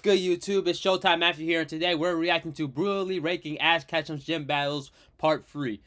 good, YouTube? It's Showtime Matthew here, and today we're reacting to Brawly ranking Ash Ketchum's Gym Battles Part 3.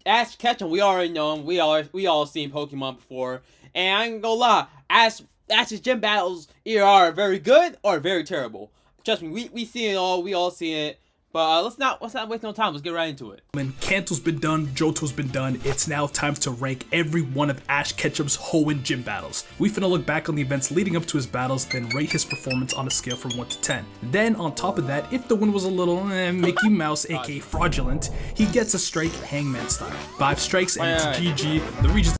Ash Ketchum, we already know him. We all seen Pokemon before, and I ain't gonna lie, Ash's Gym Battles either are very good or very terrible. Trust me, we see it all. We all see it. But let's not waste no time. Let's get right into it. When Kanto's been done, Johto's been done, it's now time to rank every one of Ash Ketchum's Hoenn gym battles. We finna look back on the events leading up to his battles, then rate his performance on a scale from 1 to 10. Then on top of that, if the win was a little Mickey Mouse, aka fraudulent, he gets a strike Hangman style. 5 strikes and it's GG. The regions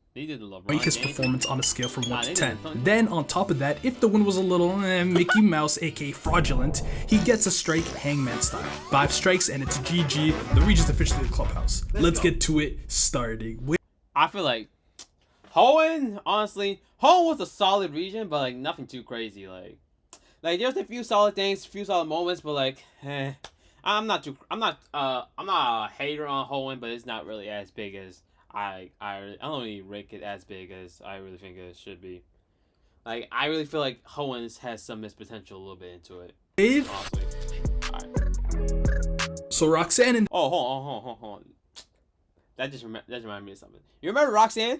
rate his performance on a scale from 1 to 10. Then on top of that, if the win was a little Mickey Mouse, aka fraudulent, he gets a strike Hangman style. 5 strikes and it's GG. The region's officially the clubhouse. Let's get to it, starting with... I feel like Hoenn, honestly, Hoenn was a solid region, but like nothing too crazy. Like there's a few solid things, a few solid moments, but like, I'm not a hater on Hoenn, but it's not really as big as I don't really rank it as big as I really think it should be. Like, I really feel like Hoenn has some missed potential a little bit into it. Dave? So Roxanne and... Oh, hold on. That just reminded me of something. You remember Roxanne?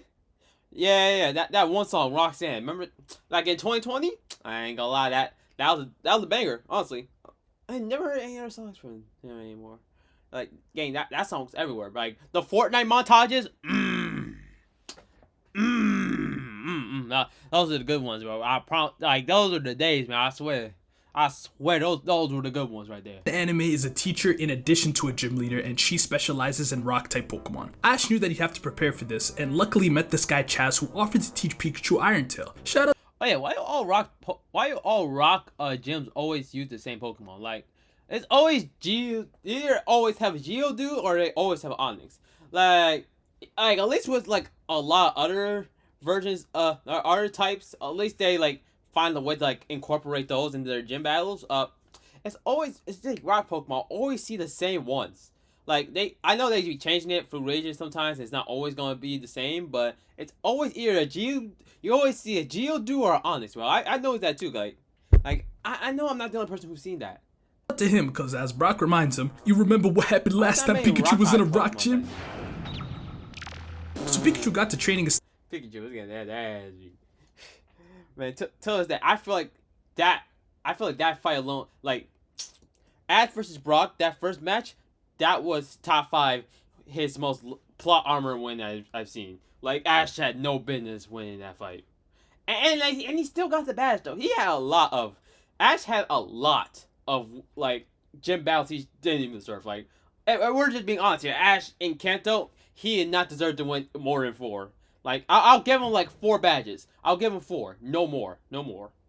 Yeah, that one song, Roxanne. Remember, like in 2020? I ain't gonna lie, that was a banger, honestly. I never heard any other songs from him anymore. Like, gang, that song's everywhere. But, like, the Fortnite montages, those are the good ones, bro. Like, those are the days, man. I swear, those were the good ones right there. The anime is a teacher in addition to a gym leader, and she specializes in rock-type Pokemon. Ash knew that he'd have to prepare for this, and luckily met this guy Chaz, who offered to teach Pikachu Iron Tail. Shout out. Oh yeah, why do all rock gyms always use the same Pokemon? Like, it's always either always have a Geodude or they always have Onyx. Like at least with like a lot of other versions, other types, at least they like find a way to like incorporate those into their gym battles. It's like rock Pokemon always see the same ones. Like I know they be changing it for regions sometimes. It's not always gonna be the same, but it's always either you always see a Geodude or an Onyx. Bro, I know that too. Like I know I'm not the only person who's seen that. To him, because as Brock reminds him, you remember what happened last time Pikachu was in a rock gym? So Pikachu got to training a... Pikachu was getting that. Man, tell us that. I feel like that fight alone, like Ash versus Brock, that first match, that was top 5 his most plot armor win I've seen. Like, Ash had no business winning that fight, and he still got the badge though. Ash had a lot of like gym battles he didn't even deserve. Like, we're just being honest here. Ash in Kanto, he did not deserve to win more than 4. Like, I'll give him like 4 badges. I'll give him 4. No more.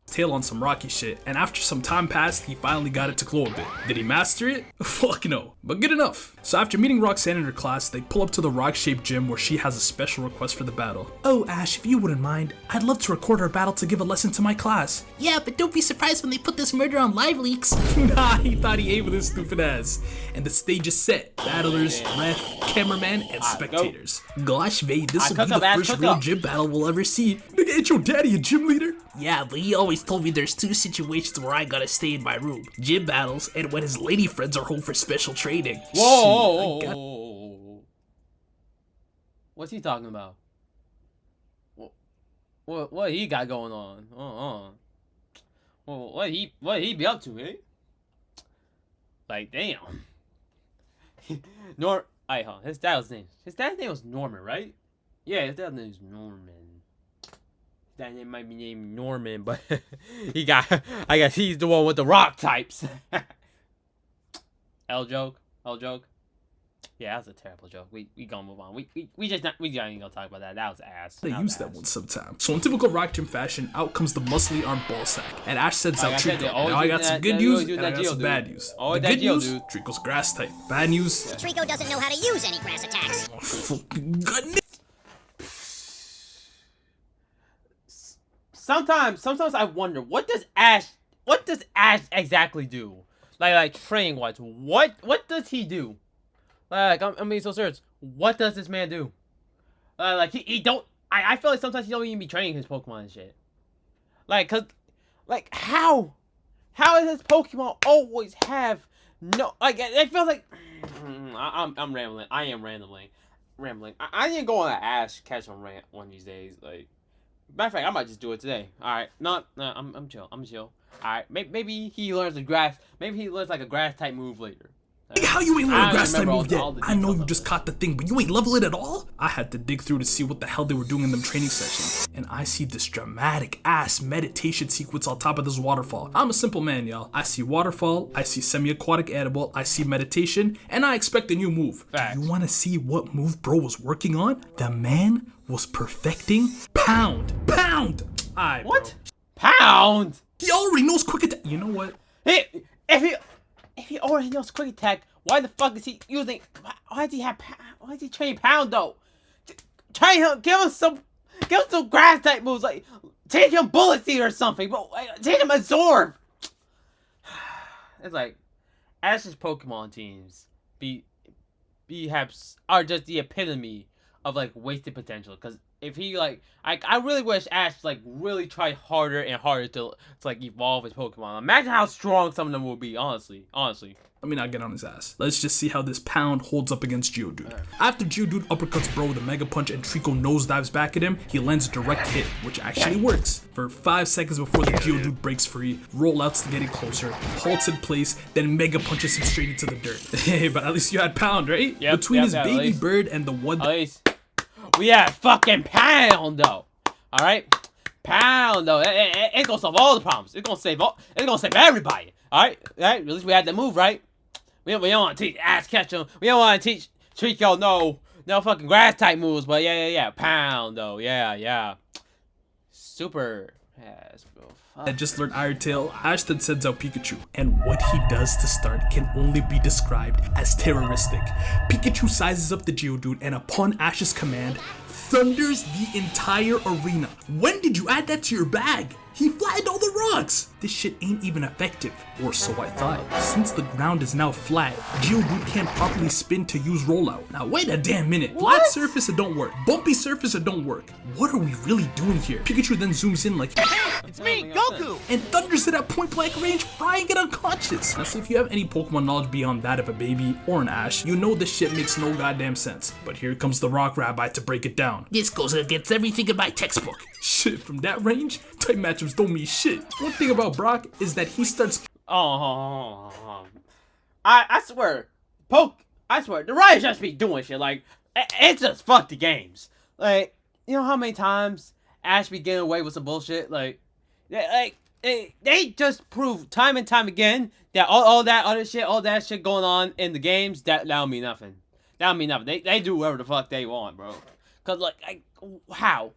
Tail on some rocky shit, and after some time passed, he finally got it to glow a bit. Did he master it? Fuck no, but good enough. So after meeting Roxanne in her class, they pull up to the rock-shaped gym where she has a special request for the battle. Oh Ash, if you wouldn't mind, I'd love to record our battle to give a lesson to my class. Yeah, but don't be surprised when they put this murder on live leaks. Nah, he thought he ate with his stupid ass. And the stage is set. Battlers, ref, cameraman, and spectators. Gosh, babe, this will be the first real gym battle we'll ever see. Nigga, ain't your daddy a gym leader? Yeah, but he always told me there's 2 situations where I gotta stay in my room. Gym battles, and when his lady friends are home for special training. Whoa! What's he talking about? What he got going on? Well, what he be up to, eh? Like, damn. His dad's name was Norman, right? Yeah, his dad's name is Norman. That name might be named Norman, but I guess he's the one with the rock types. L joke. Yeah, that's a terrible joke. We gonna move on. We ain't gonna talk about that. That was ass. They use that one sometime. So in typical rock gym fashion, out comes the muscly arm ball sack, and Ash sends out Trico. Now I got some good news and I got some bad news. The good news, Trico's grass type. Bad news, Trico doesn't know how to use any grass attacks. Oh, fucking goodness. Sometimes I wonder what does Ash exactly do? Like training wise, what does he do? Like, I'm being so serious. What does this man do? Like he don't. I feel like sometimes he don't even be training his Pokemon and shit. Like, cause, like how how does this Pokemon always have no like? It feels like I'm rambling. I am rambling. I need to go on an Ash Ketchum rant one of these days. Like, matter of fact, I might just do it today. All right, no, I'm chill. All right, maybe he learns a grass. Maybe he learns like a grass type move later. How you ain't learn a grass type move yet? I know you of just caught the thing, but you ain't level it at all? I had to dig through to see what the hell they were doing in them training sessions. And I see this dramatic ass meditation sequence on top of this waterfall. I'm a simple man, y'all. I see waterfall, I see semi-aquatic animal, I see meditation, and I expect a new move. Facts. Do you wanna see what move bro was working on? The man was perfecting pound. Aight, bro. What? Pound? He already knows quick attack. You know what? If he already knows quick attack, why the fuck is he using? Why does he train Pound though? Train him, give him some grass type moves, like teach him Bullet Seed or something. But teach him Absorb. It's like Ash's Pokemon teams are just the epitome of like wasted potential. Because if he like, I really wish Ash like really tried harder and harder to like evolve his Pokemon. Imagine how strong some of them will be. Honestly. Let me not get on his ass. Let's just see how this Pound holds up against Geodude. After Geodude uppercuts bro with a Mega Punch and Trico nosedives back at him, he lands a direct hit, which actually works. For 5 seconds before the Geodude breaks free, rollouts to getting closer, halts in place, then Mega Punches him straight into the dirt. Hey, but at least you had Pound, right? Yep, Between his at baby least. bird and the one At least we have fucking Pound though. All right, Pound though. It's gonna solve all the problems. It's gonna save everybody. All right. At least we had the move, right? We don't want to teach Ash Ketchum. We don't want to teach Trico no fucking grass type moves. But yeah. Pound though. Yeah. Super. Yes, bro. I just learned Iron Tail. Ash then sends out Pikachu, and what he does to start can only be described as terroristic. Pikachu sizes up the Geodude, and upon Ash's command, thunders the entire arena. When did you add that to your bag? He flattened all the rocks! This shit ain't even effective, or so I thought. Since the ground is now flat, Geodude can't properly spin to use rollout. Now wait a damn minute. What? Flat surface, it don't work. Bumpy surface, it don't work. What are we really doing here? Pikachu then zooms in like, It's me, Goku. and thunders it at point blank range, frying it unconscious. Now see, if you have any Pokemon knowledge beyond that of a baby or an Ash, you know this shit makes no goddamn sense. But here comes the Rock Rabbi to break it down. This goes against everything in my textbook. Shit, from that range, type matchups don't mean shit. One thing about Brock is that he starts I swear, the writers just be doing shit. Like, it's just fuck the games. Like, you know how many times Ash be getting away with some bullshit? Like they just prove time and time again that all that other shit, all that shit going on in the games, that don't mean nothing. That don't mean nothing. They do whatever the fuck they want, bro. Cause like how?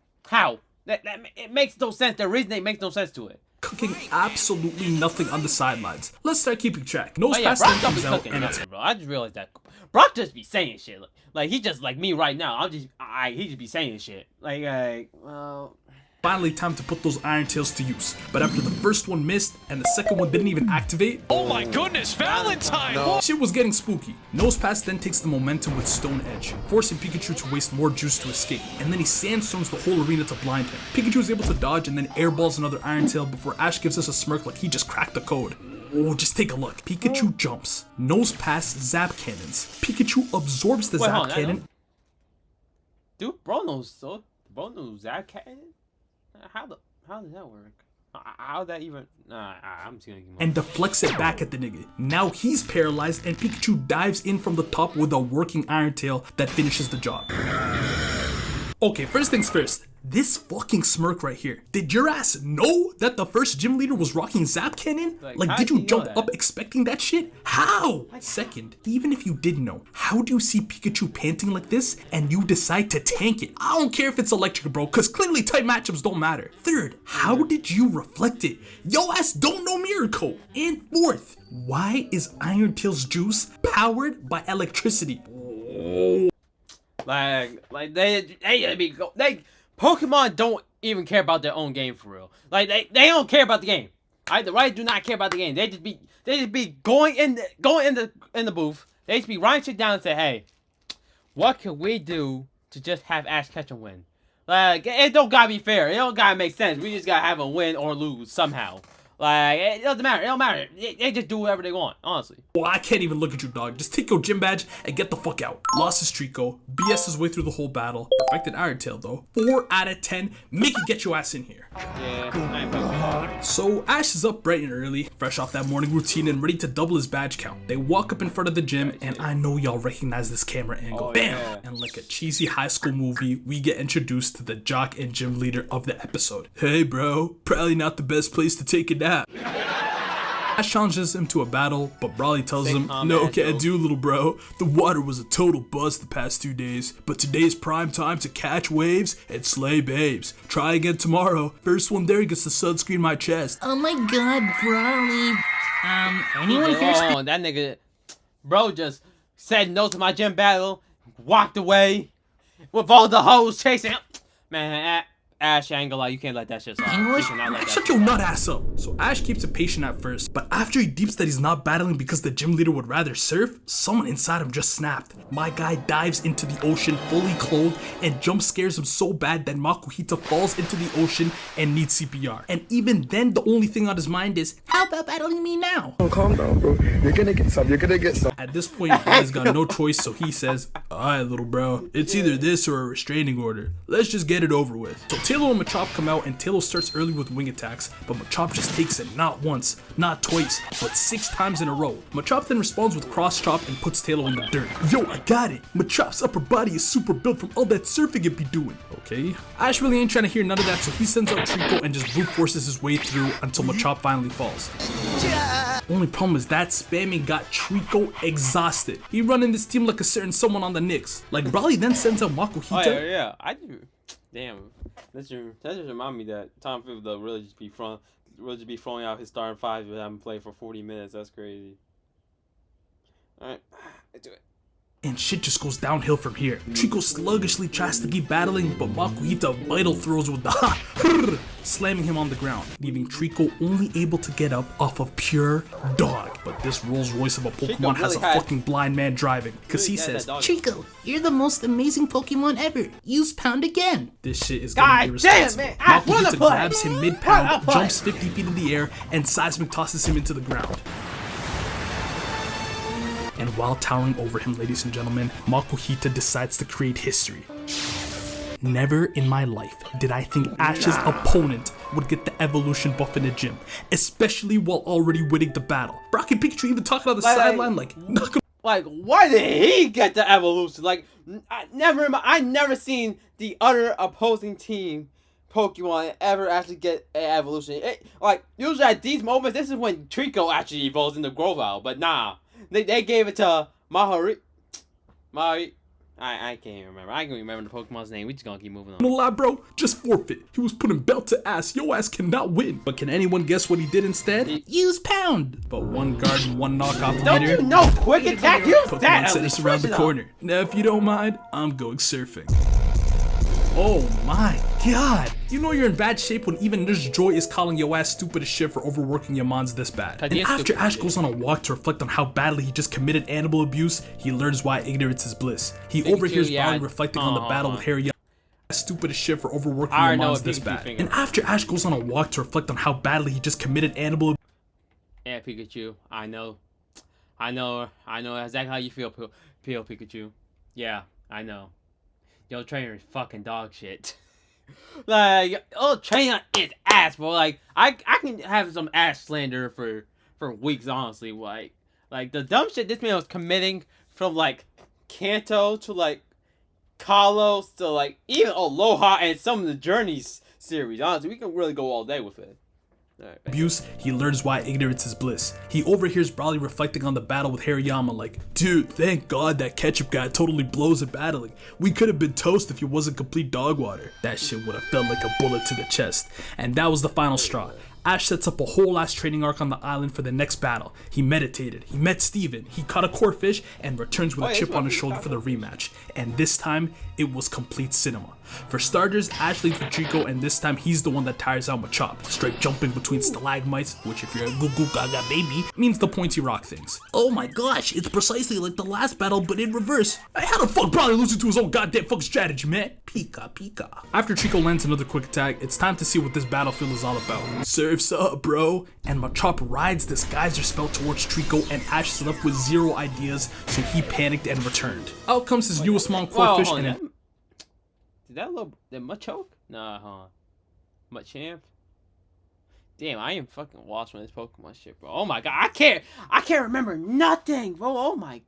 That it makes no sense. The reason makes no sense to it. cooking absolutely nothing on the sidelines. Let's start keeping track. Nose Oh, yeah, pass Brock then don't be comes out cooking and nothing, bro. I just realized that Brock just be saying shit. Like he just like me right now. He just be saying shit. Well. finally time to put those Iron Tails to use. But after the first one missed and the second one didn't even activate, Oh my goodness, Valentine! shit was getting spooky. Nose Pass then takes the momentum with Stone Edge, forcing Pikachu to waste more juice to escape, and then he sandstorms the whole arena to blind him. Pikachu is able to dodge and then airballs another Iron Tail before Ash gives us a smirk like he just cracked the code. Oh, just take a look. Pikachu jumps. Nose Pass Zap Cannons. Pikachu absorbs the Wait, Zap hold on, Cannon. Dude, bro knows that cannon? How does that work? How that even? I'm just gonna. And deflects it back at the nigga. Now he's paralyzed and Pikachu dives in from the top with a working Iron Tail that finishes the job. Okay, first things first. This fucking smirk right here. Did your ass know that the first gym leader was rocking Zap Cannon? Like how did did you he know jump that? up expecting that shit? How? Second, even if you did know, how do you see Pikachu panting like this and you decide to tank it? I don't care if it's electric, bro, cause clearly type matchups don't matter. Third, how did you reflect it? Yo ass don't know Mirror Coat. And fourth, why is Iron Tail's juice powered by electricity? Pokemon don't even care about their own game for real. Like they don't care about the game. The writers do not care about the game. They just be going in the booth. They just be writing shit down and say, hey, what can we do to just have Ash Ketchum win? Like it don't gotta be fair. It don't gotta make sense. We just gotta have him win or lose somehow. Like, it doesn't matter. It don't matter. They just do whatever they want, honestly. Well, I can't even look at you, dog. Just take your gym badge and get the fuck out. Lost his Trico, BS his way through the whole battle. Perfected Iron Tail, though. 4 out of 10. Make it get your ass in here. Yeah, I ain't fucking. So Ash is up bright and early, fresh off that morning routine and ready to double his badge count. They walk up in front of the gym, and I know y'all recognize this camera angle. Oh, Bam! yeah. And like a cheesy high school movie, we get introduced to the jock and gym leader of the episode. Hey bro, probably not the best place to take a nap. Ash challenges him to a battle, but Brawly tells him, no, can't do, little bro. The water was a total bust the past 2 days, but today's prime time to catch waves and slay babes. Try again tomorrow. First one there gets to sunscreen my chest. Oh my god, Brawly. Anyone here speak? Oh, that nigga, bro, just said no to my gym battle, walked away with all the hoes chasing him. Man, Ash, I ain't gonna lie, you can't let that shit slide. English? You cannot let that Shut shit your slide. nut ass up. So Ash keeps it patient at first, but after he deeps that he's not battling because the gym leader would rather surf, someone inside him just snapped. My guy dives into the ocean fully clothed and jump scares him so bad that Makuhita falls into the ocean and needs CPR. And even then, the only thing on his mind is, how about battling me now? Oh, calm down, bro. You're gonna get some. You're gonna get some. At this point, he's got no choice, so he says, alright, little bro, it's either this or a restraining order. Let's just get it over with. So Taylor and Machop come out, and Taylor starts early with wing attacks, but Machop just takes it not once, not twice, but 6 times in a row. Machop then responds with cross chop and puts Taylor in the dirt. Yo, I got it. Machop's upper body is super built from all that surfing it be doing. Okay. Ash really ain't trying to hear none of that, so he sends out Trico and just brute forces his way through until Machop finally falls. Only problem is that spamming got Trico exhausted. He running this team like a certain someone on the Knicks. Like Brawly then sends out Makuhita. Oh, yeah, I do. Damn, that just remind me that Tom Thibodeau really just be throwing out his starting 5 but haven't played for 40 minutes. That's crazy. All right, let's do it. And shit just goes downhill from here. Trico sluggishly tries to keep battling, but Makuhita vital throws with the slamming him on the ground, leaving Trico only able to get up off of pure dog. But this Rolls Royce of a Pokemon has a fucking blind man driving, because he says, Trico, you're the most amazing Pokemon ever. Use Pound again. this shit is gonna be irresponsible. Damn, man. I wanna Makuhita play. grabs him mid-pound, jumps 50 feet in the air, and seismic tosses him into the ground. And while towering over him, ladies and gentlemen, Makuhita decides to create history. Never in my life did I think Ash's opponent would get the evolution buff in the gym, especially while already winning the battle. Brock and Pikachu even talking on the sideline like, Like, why did he get the evolution? Like, I never seen the other opposing team Pokemon ever actually get an evolution. Like, usually at these moments, this is when Trico actually evolves into Grovyle, but nah. They gave it to Mahari. I can't even remember. I can't remember the Pokemon's name. We just gonna keep moving on. no lie, bro, just forfeit. He was putting belt to ass. Yo ass cannot win. But can anyone guess what he did instead? Use Pound. But one guard and one knockoff Don't leader. you know quick attack? Use Pokemon that. sent us around the corner. Now, if you don't mind, I'm going surfing. Oh my god. You know you're in bad shape when even Nurse Joy is calling your ass stupid as shit for overworking your mons this bad. And after Ash goes on a walk to reflect on how badly he just committed animal abuse, he learns why ignorance is bliss. He overhears Brawly reflecting on the battle with Harry stupid as shit for overworking your mons this bad. And after Ash goes on a walk to reflect on how badly he just committed animal abuse. Yeah, Pikachu. I know exactly how you feel, Pikachu. Yeah, I know. Yo, trainer is fucking dog shit. Like, trainer is ass, bro. Like, I can have some ass slander for weeks, honestly. Like the dumb shit this man was committing from like Kanto to like Kalos to like even Aloha and some of the Journeys series. Honestly, we can really go all day with it. Abuse, he learns why ignorance is bliss. He overhears Brawly reflecting on the battle with Hariyama like, dude, thank God that Ketchum guy totally blows at battling. We could have been toast if he wasn't complete dog water. That shit would have felt like a bullet to the chest. And that was the final straw. Ash sets up a whole ass training arc on the island for the next battle. He meditated, he met Steven, he caught a core fish, and returns with a chip on his shoulder for the rematch. And this time, it was complete cinema. For starters, Ash leads with Trico, and this time he's the one that tires out Machop, straight jumping between stalagmites, which if you're a goo goo gaga baby, means the pointy rock things. Oh my gosh, it's precisely like the last battle, but in reverse. Hey, how the fuck Brawly losing to his own goddamn fucking strategy, man? Pika. After Trico lands another quick attack, it's time to see what this battlefield is all about. Sir, Surf's up, bro. And Machop rides this geyser spell towards Trico, and Ash is left with zero ideas, so he panicked and returned. Out comes his newest Mon Corphish, and did that little Machoke? Nah, huh? Machamp? Damn, I ain't fucking watching this Pokemon shit, bro. Oh my god, I can't remember nothing, bro. Oh my.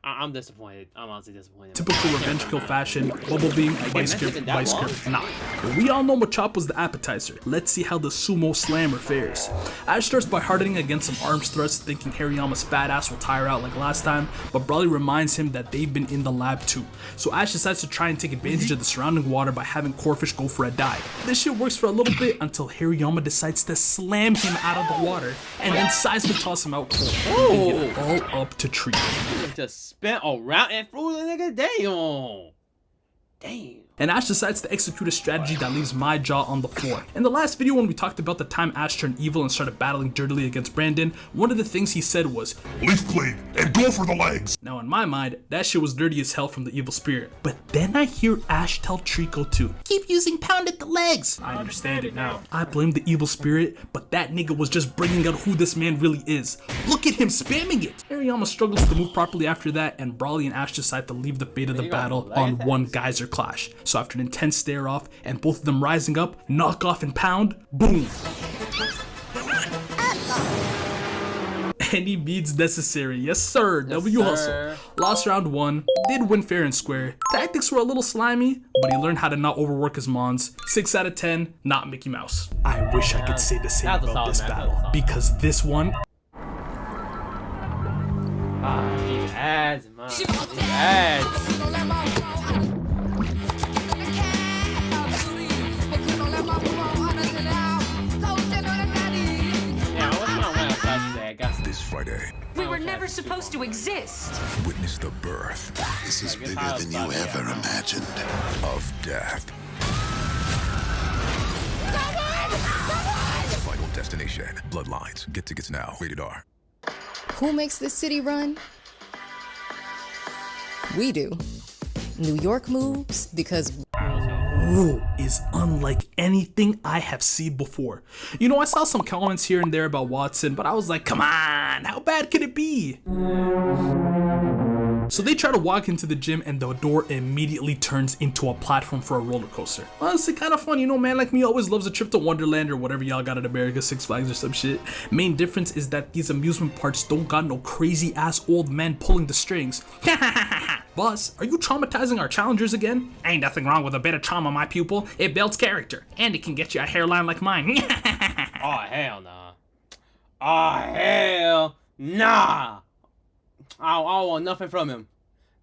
I'm disappointed. I'm honestly disappointed. Typical revenge kill fashion, Bubble Beam, Vice Grip, Vice Grip, nah. But we all know Machop was the appetizer. Let's see how the Sumo Slammer fares. Ash starts by hardening against some arms thrusts, thinking Hariyama's fat ass will tire out like last time, but Brawly reminds him that they've been in the lab too. So Ash decides to try and take advantage of the surrounding water by having Corphish go for a dive. This shit works for a little bit until Hariyama decides to slam him out of the water, and then seismic toss him out cold. Oh. All up to Tree. Just spin around and threw the nigga down. Damn. And Ash decides to execute a strategy that leaves my jaw on the floor. In the last video when we talked about the time Ash turned evil and started battling dirtily against Brandon, one of the things he said was, Leaf Blade, and go for the legs! Now in my mind, that shit was dirty as hell from the evil spirit. But then I hear Ash tell Trico to keep using pound at the legs. I understand it now. I blame the evil spirit, but that nigga was just bringing out who this man really is. Look at him spamming it! Hariyama struggles to move properly after that, and Brawly and Ash decide to leave the fate of the battle on one geyser clash. So after an intense stare off and both of them rising up, knock off and pound, boom! Any means necessary, yes sir, Yes, W sir. hustle. Lost round 1, did win fair and square. Tactics were a little slimy, but he learned how to not overwork his mons. 6 out of 10, not Mickey Mouse. I wish I could say the same That's a about solid this match, that's a battle, solid. because this one, These ads, man. These ads. Yeah, what's my way outside today? I got This Friday, We were never supposed to exist. witness the birth This is bigger I'll than you stop, yeah. ever imagined. of death. Final destination, Bloodlines. Get tickets now. Rated R. Who makes this city run? We do. New York moves because is unlike anything I have seen before. You know, I saw some comments here and there about Wattson, but I was like, come on, how bad could it be? So they try to walk into the gym and the door immediately turns into a platform for a roller coaster. Honestly, kind of fun, you know, man like me always loves a trip to Wonderland or whatever y'all got in America, Six Flags or some shit. Main difference is that these amusement parks don't got no crazy ass old men pulling the strings. Boss, are you traumatizing our challengers again? Ain't nothing wrong with a bit of trauma, my pupil. It builds character, and it can get you a hairline like mine. Oh, hell nah. Oh, hell nah. I want nothing from him.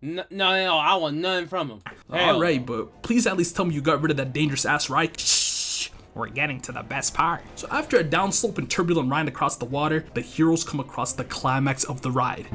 No, I want nothing from him. Alright, but please at least tell me you got rid of that dangerous ass ride. Shh, we're getting to the best part. So after a downslope and turbulent ride across the water, the heroes come across the climax of the ride.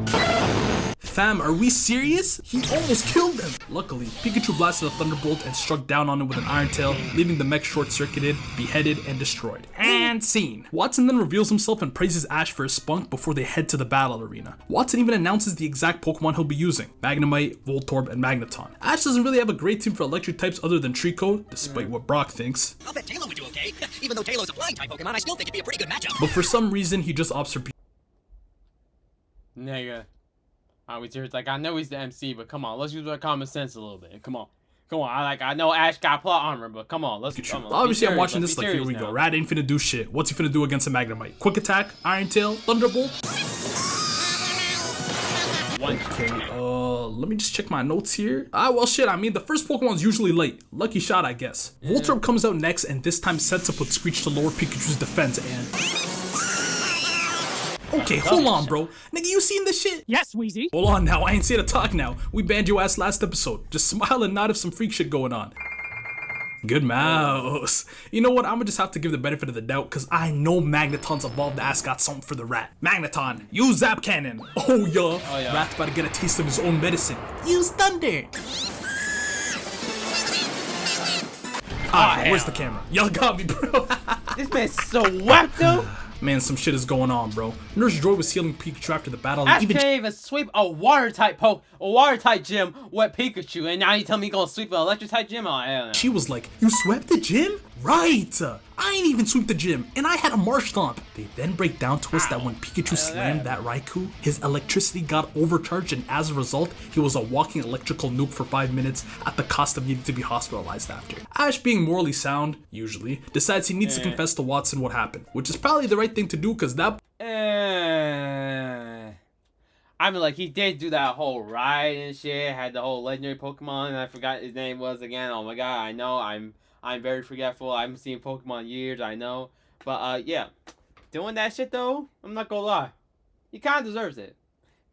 Fam, are we serious? He almost killed them. Luckily, Pikachu blasted a thunderbolt and struck down on it with an iron tail, leaving the mech short-circuited, beheaded, and destroyed. And scene. Wattson then reveals himself and praises Ash for his spunk before they head to the battle arena. Wattson even announces the exact Pokemon he'll be using: Magnemite, Voltorb, and Magneton. Ash doesn't really have a great team for electric types other than Trico, despite what Brock thinks. I'll bet Taylor would do okay. Even though Taylor's a flying type Pokemon, I still think it'd be a pretty good matchup. But for some reason, he just opts for Nigga. Are we serious? Like, I know he's the MC, but come on, let's use our common sense a little bit. Come on. I know Ash got plot armor, but come on, let's Pikachu. come on, Obviously, I'm serious, watching let's this be like, here we serious go. now. Rad ain't finna do shit. What's he finna do against a Magnemite? Quick attack, Iron Tail, Thunderbolt. Okay, let me just check my notes here. Well shit, I mean, the first Pokemon's usually late. Lucky shot, I guess. Voltorb comes out next and this time sets up with Screech to lower Pikachu's defense and... Okay, hold on, bro. Nigga, you seen this shit? Yes, Wheezy. Hold on now, I ain't say to talk now. We banned your ass last episode. Just smile and nod if some freak shit going on. Good mouse. You know what, I'ma just have to give the benefit of the doubt, cause I know Magneton's evolved ass got something for the rat. Magneton, use Zap Cannon. Oh yeah, Rat's about to get a taste of his own medicine. Use Thunder. Where's the camera? Y'all got me, bro. This man's so whack, though. Man, some shit is going on, bro. Nurse Joy was healing Pikachu after the battle. Ash And even can't even sweep a water type gym with Pikachu, and now you tell me you gonna sweep an electric type gym? Oh, hell no. she was like, you swept the gym? Right! I ain't even sweep the gym, and I had a marsh stomp. They then break down to us that when Pikachu slammed that Raikou, his electricity got overcharged, and as a result, he was a walking electrical nuke for 5 minutes at the cost of needing to be hospitalized after. Ash, being morally sound, usually, decides he needs to confess to Wattson what happened, which is probably the right thing to do because that... I mean, like, he did do that whole ride and shit, had the whole legendary Pokemon, and I forgot his name was again. Oh my god, I know, I'm very forgetful. I haven't seen Pokemon in years, I know. But, yeah. Doing that shit, though, I'm not gonna lie. He kind of deserves it.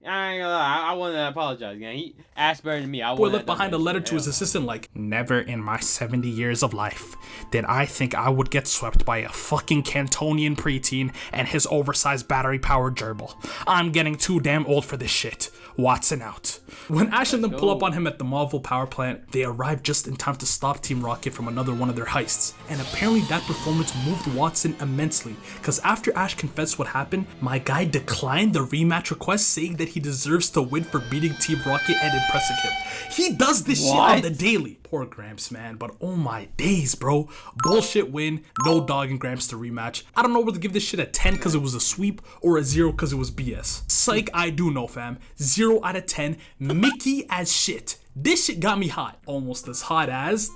I ain't gonna lie, I want to apologize again. He asked better than me. Boy left behind a letter to his assistant like, never in my 70 years of life did I think I would get swept by a fucking Cantonian preteen and his oversized battery-powered gerbil. I'm getting too damn old for this shit. Wattson out. When Ash and them pull up on him at the Marvel power plant, they arrive just in time to stop Team Rocket from another one of their heists. And apparently that performance moved Wattson immensely, because after Ash confessed what happened, my guy declined the rematch request, saying that he deserves to win for beating Team Rocket and impressing him. He does this shit on the daily. Poor Gramps, man, but oh my days, bro. Bullshit win, no dogging Gramps to rematch. I don't know whether to give this shit a 10 because it was a sweep or a 0 because it was BS. Psych, I do know, fam. 0 out of 10, Mickey as shit. This shit got me hot. Almost as hot as...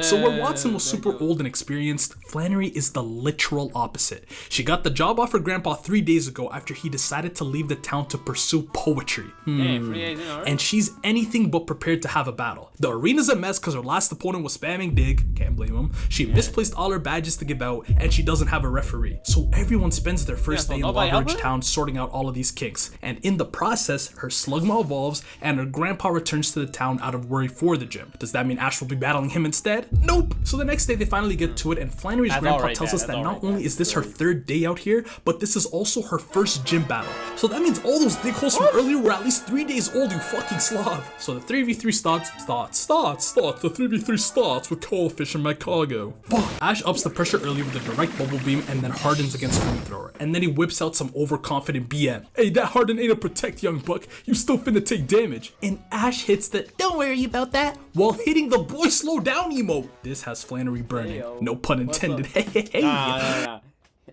So where Wattson was super old and experienced, Flannery is the literal opposite. She got the job off her grandpa 3 days ago after he decided to leave the town to pursue poetry. And she's anything but prepared to have a battle. The arena's a mess because her last opponent was spamming dig, can't blame him. She misplaced all her badges to give out, and she doesn't have a referee. So everyone spends their first day in Lava Ridge Town sorting out all of these kinks. And in the process, her Slugma evolves, and her grandpa returns to the town out of worry for the gym. Does that mean Ash will be battling him instead? Nope! So the next day they finally get to it, and Flannery's grandpa tells us that not only is this her 3rd day out here, but this is also her first gym battle. So that means all those dig holes from earlier were at least 3 days old, you fucking slob. So the 3v3 starts, the 3v3 starts with Coalfish and my cargo. Fuck! Ash ups the pressure early with a direct bubble beam and then hardens against flamethrower. And then he whips out some overconfident BM. Hey, that harden ain't a protect, young buck. You still finna take damage. And Ash hits the don't worry about that while hitting the boy slow down emote. This has Flannery burning. No pun intended. Hey. Nah.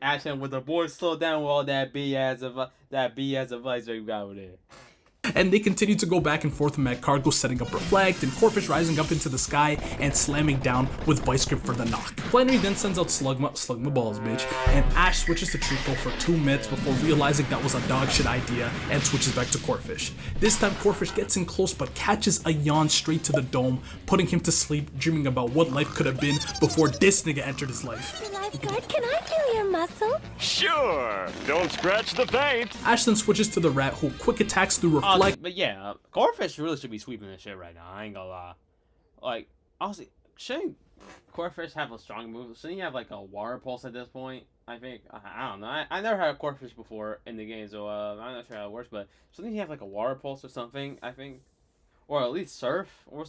Ash with the boy slow down with all that BS advice that you got over there. And they continue to go back and forth with Matt Cargo setting up Reflect, and Corfish rising up into the sky and slamming down with Vice Grip for the knock. Flannery then sends out Slugma balls, bitch, and Ash switches to Trico for 2 minutes before realizing that was a dog shit idea and switches back to Corfish. This time Corfish gets in close but catches a yawn straight to the dome, putting him to sleep, dreaming about what life could have been before this nigga entered his life. Lifeguard, can I feel your muscle? Sure. Don't scratch the paint. Ash then switches to the rat, who quick attacks through Reflect. But yeah, Corfish really should be sweeping this shit right now. I ain't gonna lie. Like, honestly, shouldn't Corfish have a strong move? Shouldn't he have like a water pulse at this point? I think. I don't know. I never had a Corfish before in the game, so I'm not sure how it works. But shouldn't he have like a water pulse or something? I think, or at least surf, or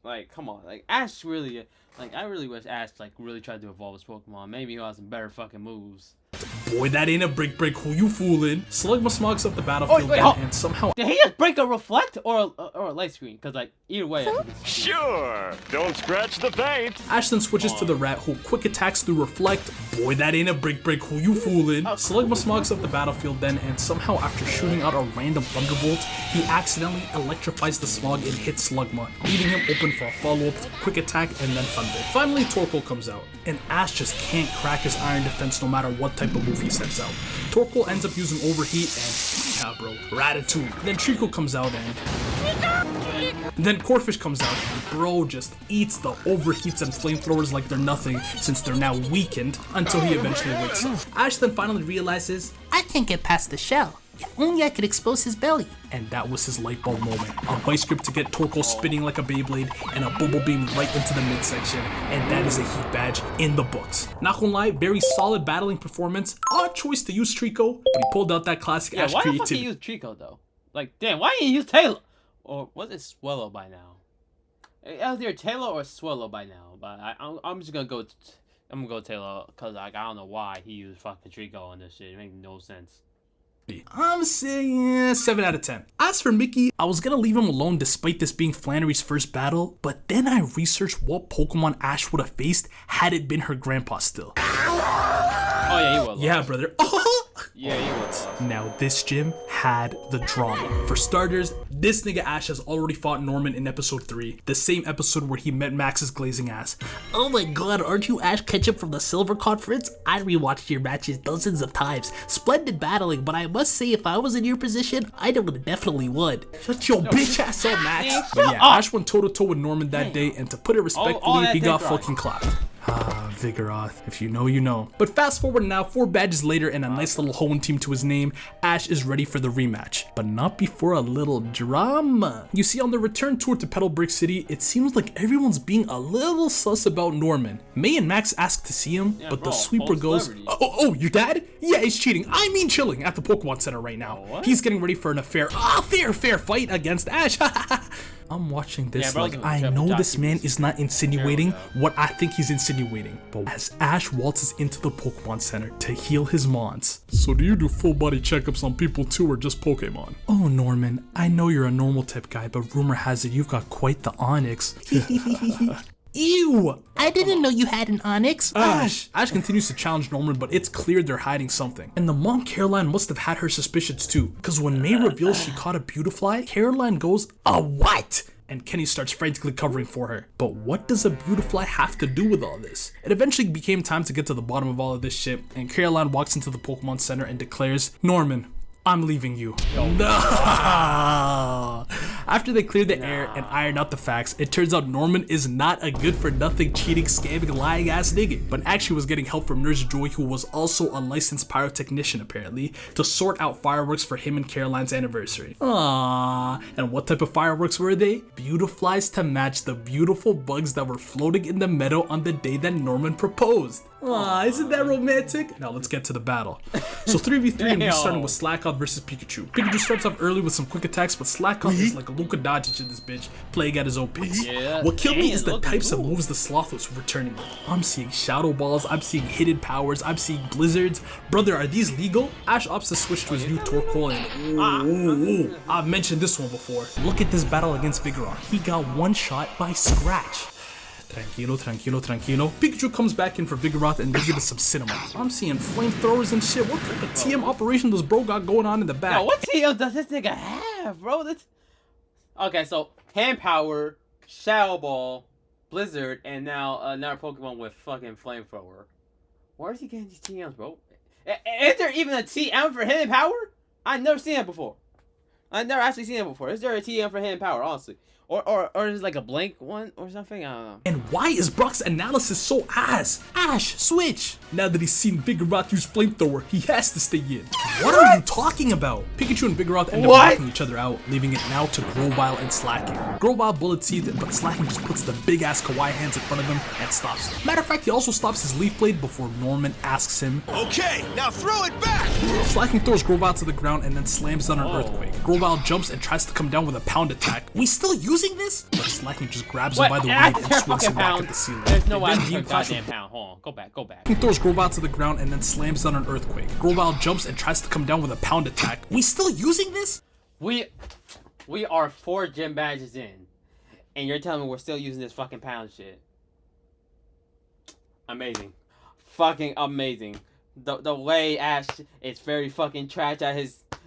like, come on, like Ash really. Like, I really wish Ash like really tried to evolve his Pokemon. Maybe he'll have some better fucking moves. Boy, that ain't a break, who you fooling? Slugma smogs up the battlefield and somehow... Did he just break a Reflect or a light screen? Because, like, either way... Sure! Don't scratch the paint! Ash then switches to the rat, who quick attacks through Reflect. Boy, that ain't a break, who you fooling? Slugma smogs up the battlefield then, and somehow after shooting out a random Thunderbolt, he accidentally electrifies the Smog and hits Slugma, leaving him open for a follow-up, quick attack, and then Thunder. Finally, Torkoal comes out, and Ash just can't crack his Iron Defense no matter what type of move he sets out. Torkoal ends up using Overheat and, yeah bro, Ratatouille. Then Trico comes out and... Then Corfish comes out and bro just eats the Overheats and Flamethrowers like they're nothing since they're now weakened until he eventually wakes up. Ash then finally realizes, I can't get past the shell. If only I could expose his belly. And that was his light bulb moment. A Vice Grip to get Torkoal spinning like a Beyblade and a Bubble Beam right into the midsection. And that is a heat badge in the books. Not gonna lie, very solid battling performance. Odd choice to use Trico, but he pulled out that classic Ash creativity. Why the fuck he use Trico though? Like, damn, why didn't he use Taylor? Or was it Swellow by now? Either Taylor or Swellow by now. But I'm just gonna go... I'm gonna go Taylor, because like, I don't know why he used fucking Trico on this shit. It makes no sense. I'm saying 7 out of 10. As for Mickey, I was gonna leave him alone despite this being Flannery's first battle, but then I researched what Pokemon Ash would have faced had it been her grandpa still. Oh yeah, he was. Yeah, brother. Yeah, he was. Now this gym had the drama. For starters, this nigga Ash has already fought Norman in episode 3, the same episode where he met Max's glazing ass. Oh my god, aren't you Ash Ketchum from the Silver Conference? I rewatched your matches dozens of times. Splendid battling, but I must say if I was in your position, I would have definitely won. Shut your bitch ass up, Max. But yeah, Ash went toe to toe with Norman that day, and to put it respectfully, he got fucking clapped. Ah, Vigoroth. If you know, you know. But fast forward now, 4 badges later and a nice little Hoenn team to his name, Ash is ready for the rematch. But not before a little drama. You see, on the return tour to Petalbrick City, it seems like everyone's being a little sus about Norman. May and Max ask to see him, but the sweeper goes, oh, your dad? Yeah, he's cheating. I mean chilling at the Pokemon Center right now. He's getting ready for an affair. Fair fight against Ash. I'm watching this like I know this man is not insinuating what I think he's insinuating. But as Ash waltzes into the Pokemon Center to heal his mons. So do you do full body checkups on people too or just Pokemon? Oh Norman, I know you're a normal type guy, but rumor has it you've got quite the Onyx. Ew! I didn't know you had an Onyx. Ash continues to challenge Norman, but it's clear they're hiding something. And the mom Caroline must have had her suspicions too, because when May reveals she caught a Beautifly, Caroline goes, "A what?" And Kenny starts frantically covering for her. But what does a Beautifly have to do with all this? It eventually became time to get to the bottom of all of this shit, and Caroline walks into the Pokemon Center and declares, "Norman, I'm leaving you." No. After they clear the air and iron out the facts, it turns out Norman is not a good-for-nothing, cheating, scamming, lying-ass nigga, but actually was getting help from Nurse Joy, who was also a licensed pyrotechnician apparently, to sort out fireworks for him and Caroline's anniversary. Aww. And what type of fireworks were they? Beautiflies to match the beautiful bugs that were floating in the meadow on the day that Norman proposed. Aw, isn't that romantic? Now let's get to the battle. So 3v3 and we're starting with Slakoth versus Pikachu. Pikachu starts off early with some quick attacks, but Slakoth is like a Luka Doncic in this bitch, playing at his own pace. What killed me is the types of moves the Sloth was returning with. I'm seeing Shadow Balls, I'm seeing Hidden Powers, I'm seeing Blizzards. Brother, are these legal? Ash opts to switch to his new Torkoal and I've mentioned this one before. Look at this battle against Vigoroth. He got one shot by scratch. Tranquilo. Pikachu comes back in for Vigoroth and they give us some cinema. I'm seeing flamethrowers and shit. What kind of TM operation does bro got going on in the back? Yo, what TM does this nigga have, bro? Okay, so Hand Power, Shadow Ball, Blizzard, and now another Pokemon with fucking Flamethrower. Where is he getting these TMs, bro? Is there even a TM for Hidden Power? I've never seen it before. I've never actually seen it before. Is there a TM for Hidden Power, honestly? Or is it like a blank one or something? I don't know. And why is Brock's analysis so ass? Ash, switch! Now that he's seen Vigoroth use Flamethrower, he has to stay in. What are you talking about? Pikachu and Vigoroth end up knocking each other out, leaving it now to Grovyle and Slaking. Grovyle bullet seeds, but Slaking just puts the big ass kawaii hands in front of him and stops him. Matter of fact, he also stops his Leaf Blade before Norman asks him, "Okay, now throw it back!" Slaking throws Grovyle to the ground and then slams down an Earthquake. Grovyle jumps and tries to come down with a Pound attack. We still using this? But Slaking just grabs him by the weave and swings him back at the ceiling. There's no way I goddamn Pound. Hold on, go back. He throws Grovyle to the ground and then slams down an Earthquake. Grovyle jumps and tries to come down with a Pound attack. We still using this? We are 4 gym badges in, and you're telling me we're still using this fucking Pound shit. Amazing. Fucking amazing. The way Ash is very fucking trash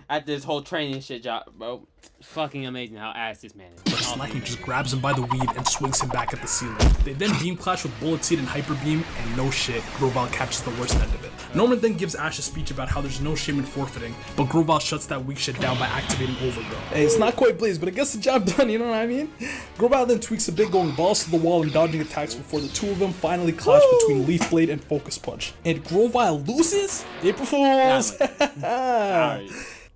at this whole training shit job, bro. Fucking amazing how ass this man is. But Slaking just grabs him by the weave and swings him back at the ceiling. They then beam clash with Bullet Seed and Hyper Beam, and no shit, Grovyle catches the worst end of it. Norman then gives Ash a speech about how there's no shame in forfeiting, but Grovyle shuts that weak shit down by activating Overgrow. Hey, it's not quite Blaze, but it gets the job done, you know what I mean? Grovyle then tweaks a bit, going balls to the wall and dodging attacks before the two of them finally clash between Leaf Blade and Focus Punch. And Grovyle loses? April Fools!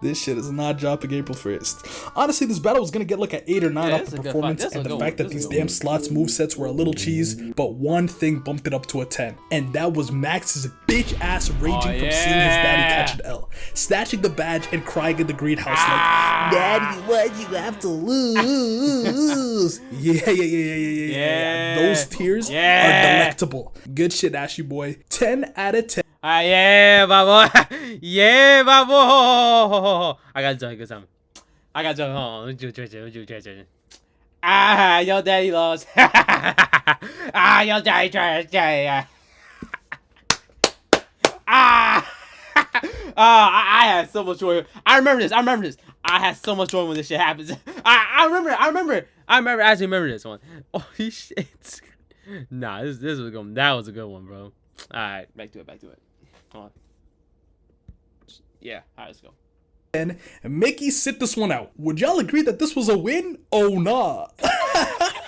This shit is not dropping April 1st. Honestly, this battle was gonna get like an 8 or 9 off the performance and the fact that these damn slots movesets were a little cheese, but one thing bumped it up to a 10. And that was Max's bitch ass raging from seeing his daddy catch an L. snatching the badge and crying in the greenhouse like, "Daddy, why'd you have to lose?" Yeah. Those tears are delectable. Good shit, Ashy boy. 10 out of 10. Yeah, babo. Yeah, babo. I got to do something. I got to hold on. Your daddy lost. Your daddy trash. I had so much joy. I remember this. I had so much joy when this shit happens. I actually remember this one. Oh shit. Nah, this was good. That was a good one, bro. Alright, back to it. Come on. Yeah, alright, let's go. And Mickey, sit this one out. Would y'all agree that this was a win? Oh nah.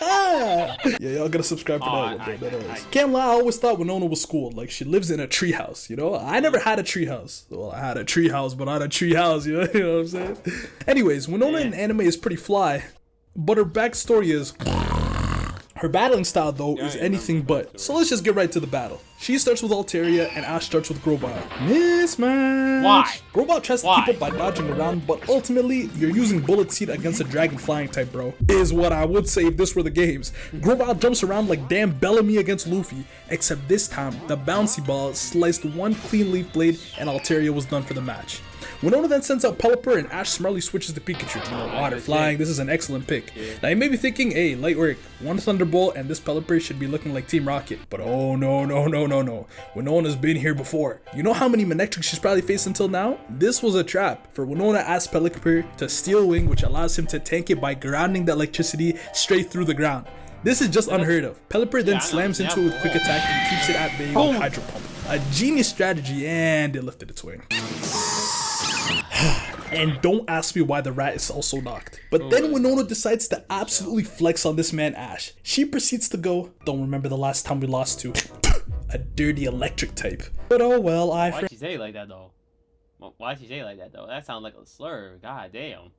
Yeah, y'all gotta subscribe for that one. Can't lie, I always thought Winona was cool. Like, she lives in a treehouse, you know? I never had a treehouse. Well, I had a treehouse, but not a treehouse, you know what I'm saying? Anyways, Winona in anime is pretty fly, but her backstory is... Her battling style, though, is anything but. So let's just get right to the battle. She starts with Altaria, and Ash starts with Grovyle. Mismatch! Why? Grovyle tries to keep up by dodging around, but ultimately, you're using Bullet Seed against a Dragon Flying type, bro. Is what I would say if this were the games. Grovyle jumps around like damn Bellamy against Luffy, except this time, the bouncy ball sliced one clean leaf blade, and Altaria was done for the match. Winona then sends out Pelipper, and Ash smartly switches to Pikachu. Water flying, this is an excellent pick. Now you may be thinking, hey, light work, one Thunderbolt and this Pelipper should be looking like Team Rocket. But oh no. Winona's been here before. You know how many Manectrics she's probably faced until now? This was a trap. For Winona asked Pelipper to Steel Wing, which allows him to tank it by grounding the electricity straight through the ground. This is just unheard of. Pelipper then slams into it with Quick Attack and keeps it at bay with Hydro Pump. A genius strategy, and it lifted its wing. And don't ask me why the rat is also knocked. But then Winona decides to absolutely flex on this man Ash. She proceeds to go, don't remember the last time we lost to a dirty electric type. But oh well, Why'd she say it like that though? Why'd she say it like that though? That sounds like a slur. God damn.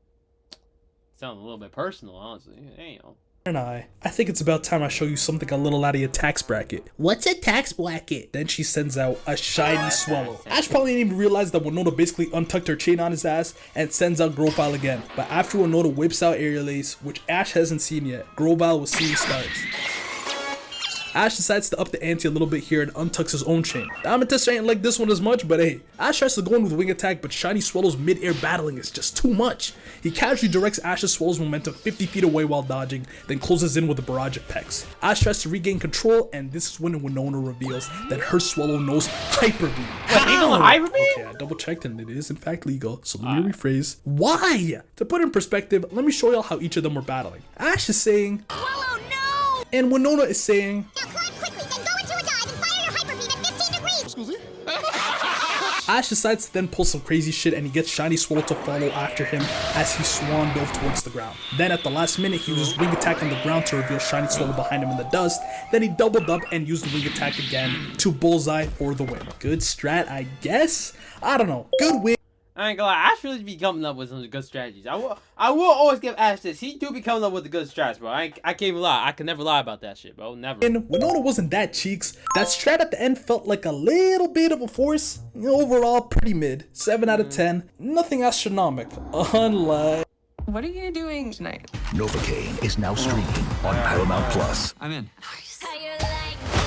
Sounds a little bit personal, honestly. Damn. And I think it's about time I show you something a little out of your tax bracket. What's a tax bracket? Then she sends out a shiny Swallow. Ash probably didn't even realize that Winona basically untucked her chain on his ass and sends out Grovyle again. But after Winona whips out Aerial Ace, which Ash hasn't seen yet, Grovyle was seeing stars. Ash decides to up the ante a little bit here and untucks his own chain. Amethyst ain't like this one as much, but hey. Ash tries to go in with Wing Attack, but Shiny Swallow's mid-air battling is just too much. He casually directs Ash's Swallow's momentum 50 feet away while dodging, then closes in with a barrage of pecks. Ash tries to regain control, and this is when Winona reveals that her Swallow knows Hyper Beam. Hyper Beam? Okay, I double checked and it is in fact legal, so let me rephrase. Why? To put in perspective, let me show y'all how each of them were battling. Ash is saying, Swallow, no! And Winona is saying, Now climb quickly, then go into a dive and fire your hyper beam at 15 degrees! Excuse me? Ash decides to then pull some crazy shit and he gets Shiny Swallow to follow after him as he swan dove towards the ground. Then at the last minute, he used Wing Attack on the ground to reveal Shiny Swallow behind him in the dust. Then he doubled up and used Wing Attack again to bullseye for the win. Good strat, I guess? I don't know. Good win. I ain't gonna lie, Ash really be coming up with some good strategies. I will always give Ash this. He do be coming up with the good strats, bro. I can't even lie. I can never lie about that shit, bro. Never. And Winona wasn't that cheeks. That strat at the end felt like a little bit of a force. Overall, pretty mid. 7 out of 10. Nothing astronomical. Unlike... What are you doing tonight? Novocaine is now streaming on Paramount Plus. I'm in.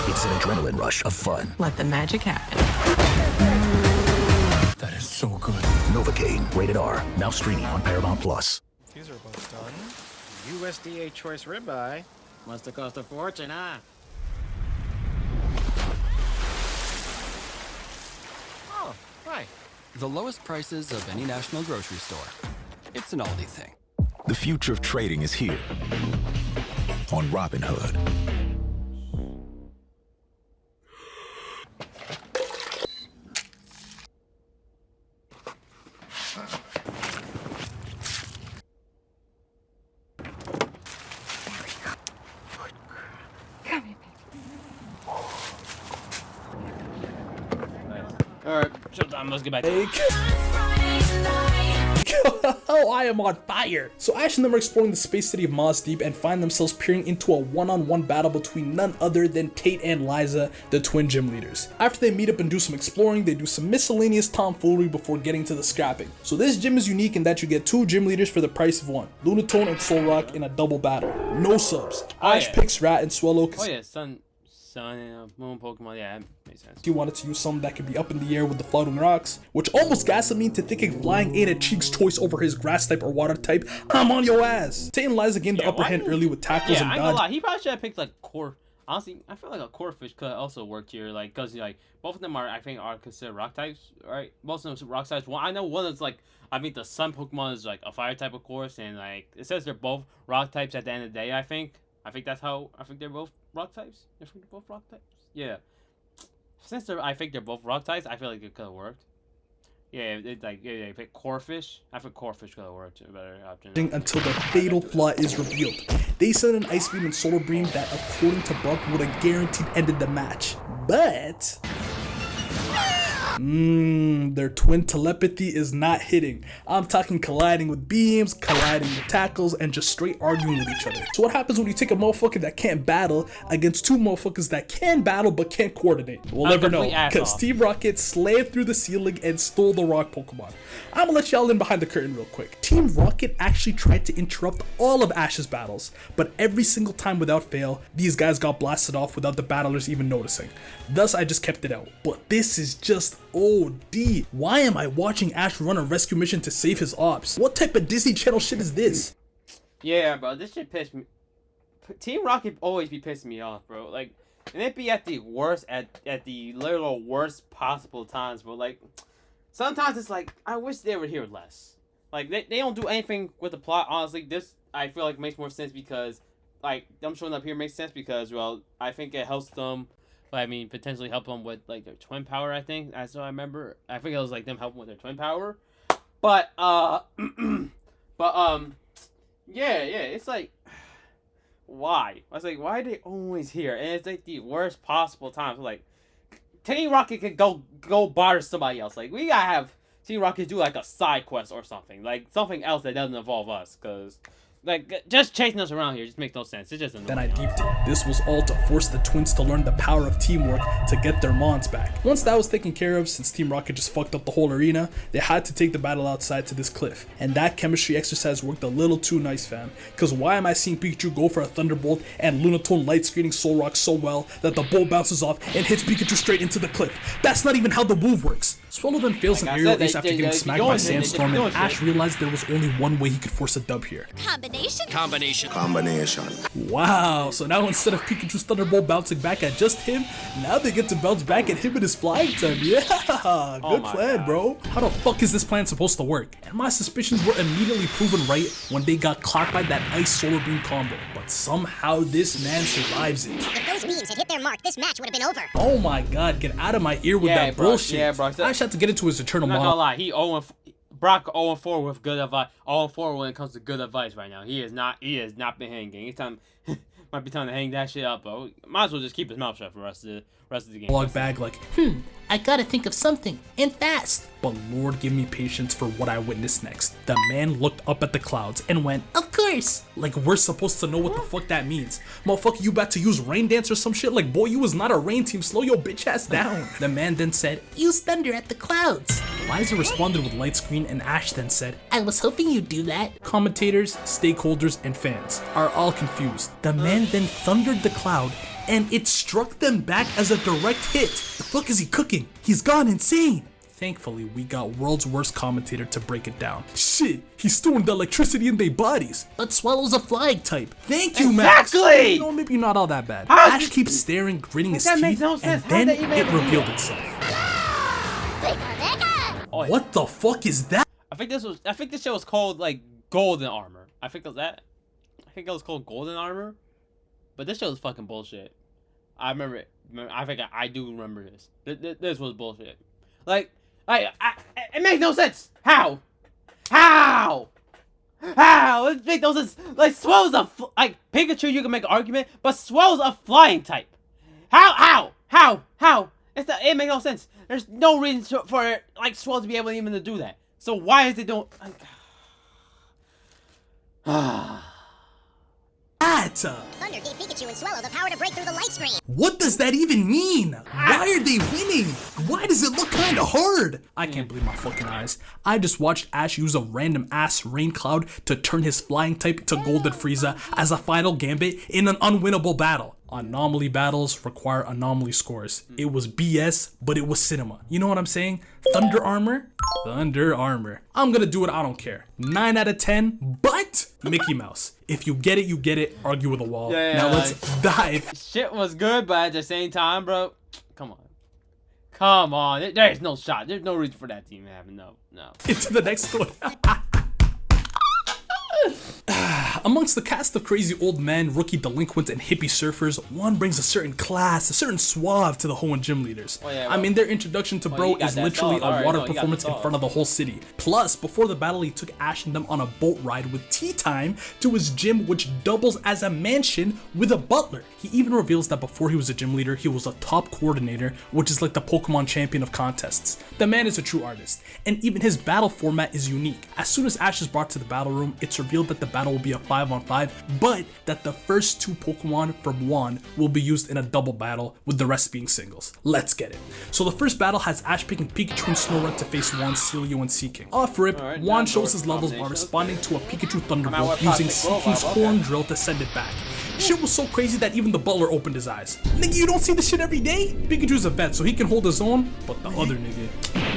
It's an adrenaline rush of fun. Let the magic happen. That is so good. Novocaine, rated R, now streaming on Paramount Plus. These are both done. USDA choice ribeye. Must have cost a fortune, huh? Oh, hi. The lowest prices of any national grocery store. It's an Aldi thing. The future of trading is here on Robinhood. Alright, Showtime, let's get back to it. Oh, I am on fire. So Ash and them are exploring the space city of Maz Deep and find themselves peering into a one-on-one battle between none other than Tate and Liza, the twin gym leaders. After they meet up and do some exploring, they do some miscellaneous tomfoolery before getting to the scrapping. So this gym is unique in that you get 2 gym leaders for the price of 1. Lunatone and Solrock in a double battle. No subs. Ash picks Rat and Swallow because Sun and Moon Pokemon, yeah, that makes sense. he wanted to use something that could be up in the air with the floating rocks, which almost gaslit me into thinking flying ain't a Cheek's choice over his grass type or water type. I'm on your ass. Tate and Liza gained the upper hand early with tackles and I ain't gonna lie, dodge. he probably should have picked like core. Honestly, I feel like a core fish could also work here, like, cause like both of them are, I think, are considered rock types, right? Most of them are rock types. One, I know one is like, I think the sun Pokemon is like a fire type, of course, and like it says they're both rock types at the end of the day. I think that's how they're both rock types. I think they're both rock types. Yeah. Since I think they're both rock types, I feel like it could have worked. Yeah, it's like they pick Corefish. I think Corefish could have worked a better option. Until the fatal flaw is revealed. They sent an Ice Beam and Solar Beam that, according to Buck, would have guaranteed ended the match. But their twin telepathy is not hitting. I'm talking colliding with beams, colliding with tackles, and just straight arguing with each other. So what happens when you take a motherfucker that can't battle against 2 motherfuckers that can battle but can't coordinate? We'll never know, because Team Rocket slammed through the ceiling and stole the rock Pokemon. I'm gonna let y'all in behind the curtain real quick. Team Rocket actually tried to interrupt all of Ash's battles, but every single time without fail, these guys got blasted off without the battlers even noticing. Thus, I just kept it out. But this is just OD. Why am I watching Ash run a rescue mission to save his ops? What type of Disney Channel shit is this? Yeah, bro, this shit pissed me. Team Rocket always be pissing me off, bro. Like, and it be at the worst, at the literal worst possible times, bro. Like, sometimes it's like, I wish they were here less. Like, they don't do anything with the plot, honestly. This, I feel like, makes more sense because, like, them showing up here makes sense because, well, I think it helps them. I mean, potentially help them with, like, their twin power, I think. That's what I remember. I think it was, like, them helping with their twin power. But, yeah, it's like, why? I was like, why are they always here? And it's, like, the worst possible times. Like, Team Rocket could go bother somebody else. Like, we gotta have Team Rocket do, like, a side quest or something. Like, something else that doesn't involve us, because... like, just chasing us around here just makes no sense. It just annoying. Then I deeped it. This was all to force the twins to learn the power of teamwork to get their Mons back. Once that was taken care of, since Team Rocket just fucked up the whole arena, they had to take the battle outside to this cliff. And that chemistry exercise worked a little too nice, fam. Cause why am I seeing Pikachu go for a Thunderbolt and Lunatone light screening Solrock so well that the bolt bounces off and hits Pikachu straight into the cliff? That's not even how the move works. Swallow then fails an aerial ace after getting smacked by Sandstorm, and Ash realized there was only one way he could force a dub here. Combination. Wow, so now instead of Pikachu's Thunderbolt bouncing back at just him, now they get to bounce back at him in his flying time. Yeah, good plan, bro. How the fuck is this plan supposed to work? And my suspicions were immediately proven right when they got caught by that Ice Solar Beam combo. But somehow this man survives it. If those beams had hit their mark, this match would have been over. Oh my god, get out of my ear with that bullshit. Yeah, bro. Ash had to get into his eternal I'm not monologue. gonna lie, Brock 0-4 with good advice. 0-4 when it comes to good advice right now. He has not been hanging. It's time, might be time to hang that shit up, bro. Might as well just keep his mouth shut for the rest of the game. Log bag like, I gotta think of something, and fast. But Lord give me patience for what I witnessed next. The man looked up at the clouds and went, Of course. like we're supposed to know what the fuck that means. Motherfucker, you about to use rain dance or some shit? Like, boy, you was not a rain team. Slow your bitch ass down. The man then said, Use thunder at the clouds. Liza responded with light screen, and Ash then said, I was hoping you'd do that. Commentators, stakeholders, and fans are all confused. The man then thundered the cloud, and it struck them back as a direct hit. The fuck is he cooking? He's gone insane. Thankfully, we got world's worst commentator to break it down. Shit, he's storing the electricity in their bodies. But Swallow's a flying type. Thank you, Max. Exactly! You know, maybe not all that bad. Ash keeps staring, gritting his teeth, and then it revealed itself. What the fuck is that? I think this shit was called like Golden Armor. I think it was called Golden Armor. But this shit was fucking bullshit. I remember it. I do remember this. This was bullshit. Like, it makes no sense. How? It makes no sense. Like, Swell's like Pikachu, you can make an argument, but Swell's a flying type. How? It makes no sense. There's no reason for like Swell to be able even to do that. So why is it don't? Thunder gave Pikachu and Swallow the power to break through the light screen. What does that even mean? Why are they winning? Why does it look kinda hard? I can't believe my fucking eyes. I just watched Ash use a random ass rain cloud to turn his flying type to Golden Frieza as a final gambit in an unwinnable battle. Anomaly battles require anomaly scores. It was BS, but it was cinema. You know what I'm saying? Thunder armor? Thunder armor. I'm gonna do it, I don't care. 9 out of 10, but Mickey Mouse. If you get it, you get it. Argue with a wall. Now let's dive. Shit was good, but at the same time, bro, come on. Come on. There's no shot. There's no reason for that team to happen. No. Into the next one. Amongst the cast of crazy old men, rookie delinquents, and hippie surfers, Juan brings a certain class, a certain suave to the Hoenn gym leaders. I mean, their introduction to Bro is literally a water performance in front of the whole city. Plus, before the battle, he took Ash and them on a boat ride with tea time to his gym, which doubles as a mansion with a butler. He even reveals that before he was a gym leader, he was a top coordinator, which is like the Pokemon champion of contests. The man is a true artist, and even his battle format is unique. As soon as Ash is brought to the battle room, it's revealed that the battle will be a 5-on-5, but that the first 2 Pokemon from Juan will be used in a double battle, with the rest being singles. Let's get it. So the first battle has Ash picking Pikachu and Snorunt to face Juan, Celio, and Seaking. Off rip, Juan shows his levels by responding to a Pikachu Thunderbolt using Seaking's Horn Drill to send it back. Shit was so crazy that even the butler opened his eyes. Nigga, you don't see this shit every day? Pikachu's a vet, so he can hold his own, but the other nigga,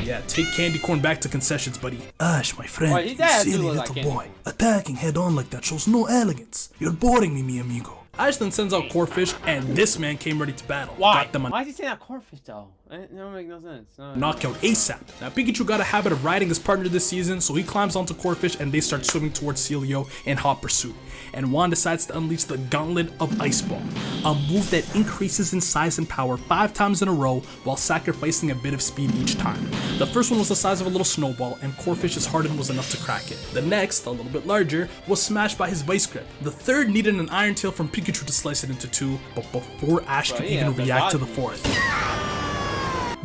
yeah, take candy corn back to concessions, buddy. Ash, my friend, you silly little boy. Attacking head on like that shows no elegance. You're boring me, mi amigo. Ash then sends out Corphish, and this man came ready to battle. Why? Why is he saying that Corphish though? It don't make no sense. Knockout ASAP. Now Pikachu got a habit of riding his partner this season, so he climbs onto Corphish and they start swimming towards Celio in hot pursuit. And Juan decides to unleash the Gauntlet of Ice Ball, a move that increases in size and power 5 times in a row while sacrificing a bit of speed each time. The first one was the size of a little snowball, and Corphish's harden was enough to crack it. The next, a little bit larger, was smashed by his Vice Grip. The third needed an Iron Tail from Pikachu to slice it into 2, but before Ash could even react to the fourth.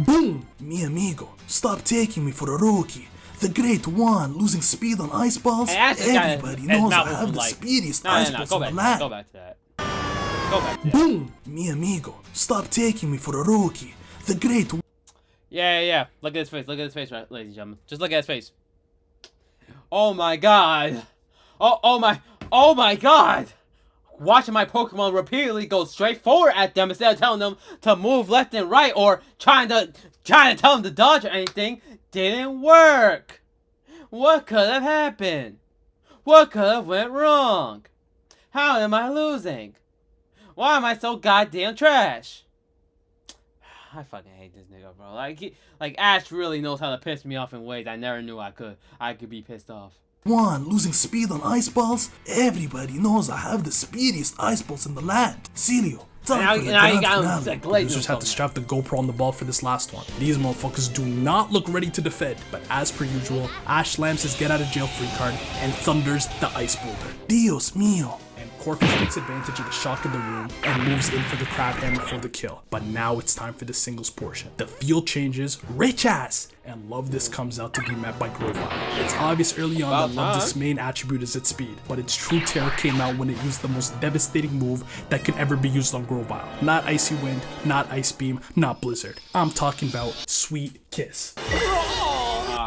Boom! Mi amigo, stop taking me for a rookie. The great Juan losing speed on ice balls. Everybody knows I have the speediest ice balls on the land. Go back to that. Go back to that. Boom! Mi amigo, stop taking me for a rookie. The great. Yeah. Look at his face. Look at his face, right, ladies and gentlemen. Just look at his face. Oh my god. Oh my god. Watching my Pokemon repeatedly go straight forward at them instead of telling them to move left and right or trying to tell them to dodge or anything didn't work. What could have happened? What could have went wrong? How am I losing? Why am I so goddamn trash? I fucking hate this nigga, bro. Like Ash really knows how to piss me off in ways I never knew I could be pissed off. Juan losing speed on ice balls. Everybody knows I have the speediest ice balls in the land. Celio, time for the grand finale. Producers had to strap the GoPro on the ball for this last one. These motherfuckers do not look ready to defend, but as per usual, Ash slams his get out of jail free card and thunders the ice boulder. Dios mío. And Corphish takes advantage of the shock of the room and moves in for the crab hammer for the kill. But now it's time for the singles portion. The field changes, rich ass, and Love This comes out to be met by Grovyle. It's obvious early on that Love This' main attribute is its speed, but its true terror came out when it used the most devastating move that could ever be used on Grovyle. Not Icy Wind, not Ice Beam, not Blizzard. I'm talking about Sweet Kiss.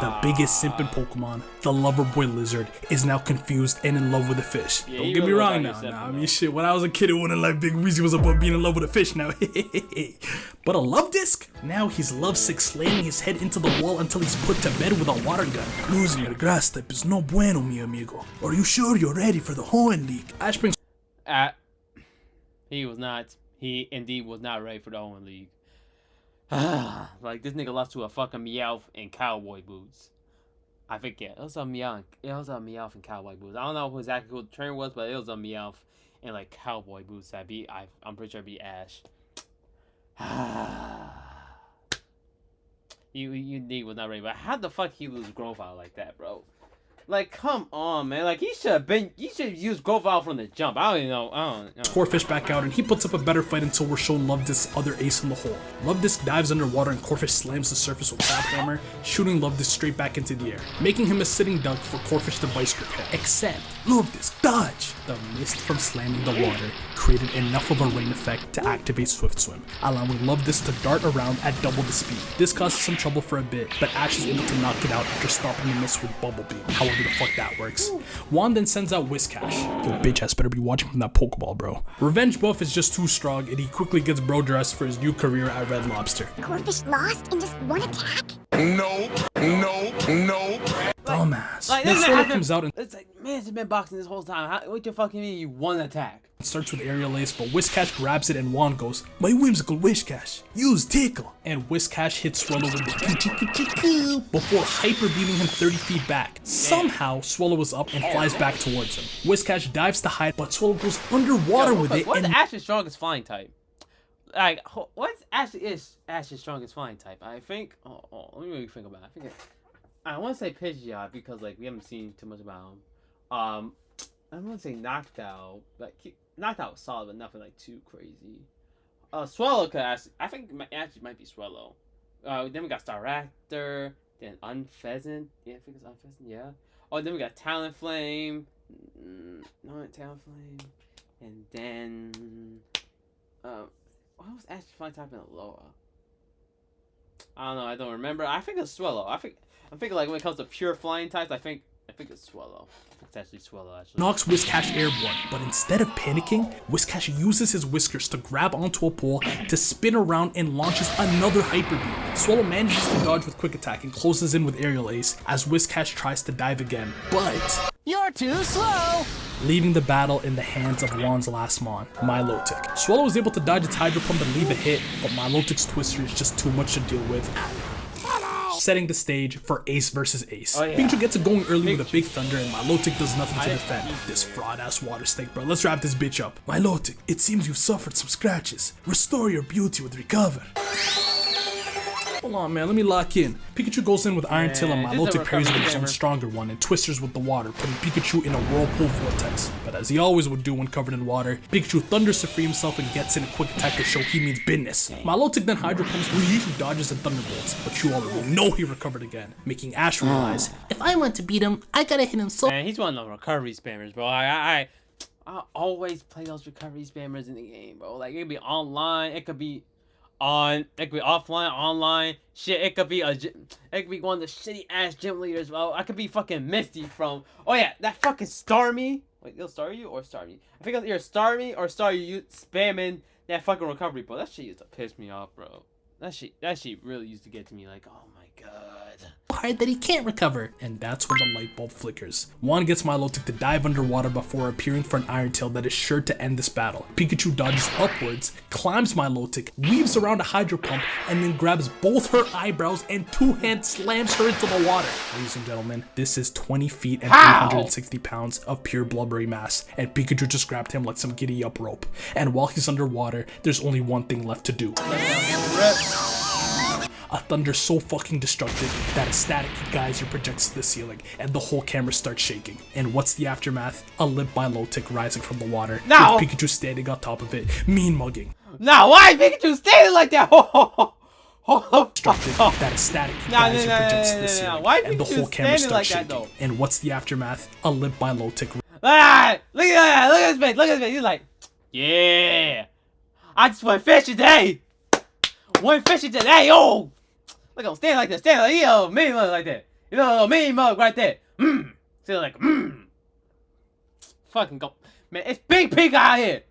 The biggest simp in Pokemon, the lover boy Lizard, is now confused and in love with a fish. Yeah, don't get me wrong now. I mean, shit, when I was a kid, it wasn't like Big Weezy was about being in love with a fish now. But a love disc? Now he's lovesick, slamming his head into the wall until he's put to bed with a water gun. Losing your grass type is no bueno, mi amigo. Are you sure you're ready for the Hoenn League? Ash brings. He was not. He indeed was not ready for the Hoenn League. Like, this nigga lost to a fucking Meowth in cowboy boots. I forget. It was a Meowth. It was a Meowth in cowboy boots. I don't know exactly who the trainer was, but it was a Meowth in like cowboy boots that beat. I'm pretty sure it beat Ash. You indeed was not ready. But how the fuck he lose Grovyle like that, bro? Like, come on, man. Like, he should have used Growth Out from the jump. I don't even know. I don't know. Corfish back out, and he puts up a better fight until we're shown Love Disc's other ace in the hole. Love Disc dives underwater, and Corfish slams the surface with Trap Hammer, shooting Love Disc straight back into the air, making him a sitting duck for Corfish to vice grip him. Except, Love Disc, dodge! The mist from slamming the water created enough of a rain effect to activate Swift Swim, allowing Love Disc to dart around at double the speed. This causes some trouble for a bit, but Ash is able to knock it out after stopping the mist with Bubble Beam, however the fuck that works. Juan then sends out Whiscash. Yo, bitch ass better be watching from that Pokeball, bro. Revenge Buff is just too strong, and he quickly gets bro dressed for his new career at Red Lobster. Corfish lost in just one attack? No. Dumbass. Like, Then Swallow comes out and it's like, man, it's been boxing this whole time. What the fuck you mean you one attack? starts with Aerial Ace, but Whiscash grabs it and Juan goes, "My whimsical Whiscash, use Tickle!" And Whiscash hits Swallow with the choo before hyper beaming him 30 feet back. Somehow, Swallow is up and flies back towards him. Whiscash dives to hide, but Swallow goes underwater with it. What's Ash's strongest flying type? Like, what's Ash's strongest flying type? I think. Let me really think about it. I want to say Pidgeot because like we haven't seen too much about him. I want to say Knocked Out. Like Knocked Out was solid, but nothing like too crazy. Swallow could I think actually might be Swallow. Then we got Staraptor, then Unpheasant. Yeah, I think it's Unpheasant. Yeah. Oh, then we got Talonflame. No, Talonflame. And then what was Ash's flying type in Alola? I don't know. I don't remember. I think it's Swallow. I'm thinking like when it comes to pure flying types, I think it's Swallow. I think it's actually Swallow, actually. Knocks Whiscash airborne, but instead of panicking, Whiscash uses his whiskers to grab onto a pole to spin around and launches another Hyper Beam. Swallow manages to dodge with Quick Attack and closes in with Aerial Ace as Whiscash tries to dive again, but you're too slow! Leaving the battle in the hands of Juan's last mon, Milotic. Swallow is able to dodge its Hydro Pump and leave a hit, but Milotic's Twister is just too much to deal with, setting the stage for Ace versus Ace. Oh, yeah. Pikachu gets it going early with a big thunder and Milotic does nothing to defend. This fraud-ass water snake, bro. Let's wrap this bitch up. Milotic, it seems you've suffered some scratches. Restore your beauty with Recover. Hold on, man, let me lock in. Pikachu goes in with Iron Tail and Milotic parries with his own stronger one and Twisters with the water, putting Pikachu in a whirlpool vortex. But as he always would do when covered in water, Pikachu thunders to free himself and gets in a Quick Attack to show he means business. Milotic then Hydro Pumps, Pikachu dodges and Thunderbolts, but you already know he recovered again, making Ash realize, if I want to beat him, I gotta hit him so. Man, he's one of the recovery spammers, bro. I always play those recovery spammers in the game, bro. Like, it could be online, it could be offline, online. Shit, it could be one of the shitty ass gym leaders, bro. I could be fucking Misty from. Oh yeah, that fucking Starmie. Wait, it'll Star you or Starmie? I think it'll either Starmie or Star you spamming that fucking recovery, bro. That shit used to piss me off, bro. That shit really used to get to me. Like, oh my god. Hard that he can't recover. And that's when the light bulb flickers. Juan gets Milotic to dive underwater before appearing for an Iron Tail that is sure to end this battle. Pikachu dodges upwards, climbs Milotic, weaves around a Hydro Pump, and then grabs both her eyebrows and two-hand slams her into the water. Ladies and gentlemen, this is 20 feet and 360 pounds of pure blubbery mass, and Pikachu just grabbed him like some giddy-up rope. And while he's underwater, there's only one thing left to do. A thunder so fucking destructive that a static geyser projects to the ceiling and the whole camera starts shaking. And what's the aftermath? A limp Milotic rising from the water, with Pikachu standing on top of it, mean mugging. Now, why is Pikachu standing like that? Destructive that a static geyser projects to the ceiling and the whole camera starts shaking. And what's the aftermath? A limp Milotic. Ah, look at that! Look at his face! Look at his face! He's like, yeah, I just went fishing today. Went fishing today, yo. Look at him stand like that, stand like, yo, mean mug like that. You know, a little mean mug right there. Feel like, Fucking go. Man, it's Big Pika out here.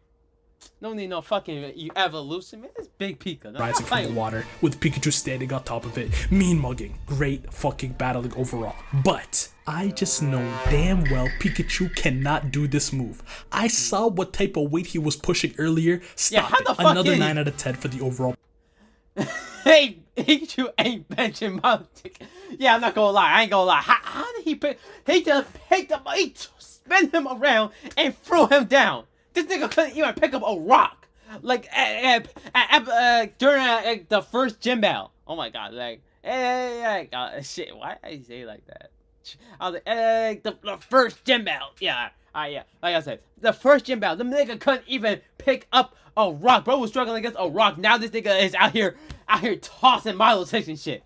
No need no fucking evolution, man. It's Big Pika. No, rising from the water, with Pikachu standing on top of it, mean mugging. Great fucking battling overall. But I just know damn well Pikachu cannot do this move. I saw what type of weight he was pushing earlier. Stop it. Another 9 out of 10 for the overall. Hey, Pikachu ain't benching Milotic. Yeah, I'm not gonna lie. I ain't gonna lie. How did he pick? He just picked him. He spun him around and threw him down. This nigga couldn't even pick up a rock. Like during the first gym battle. Oh my god. Like, shit. Why did I say it like that? I was like, the first gym battle. Yeah. Yeah. Like I said, the first gym battle, the nigga couldn't even pick up a rock. Bro was struggling against a rock. Now this nigga is out here tossing Milo sticks and shit.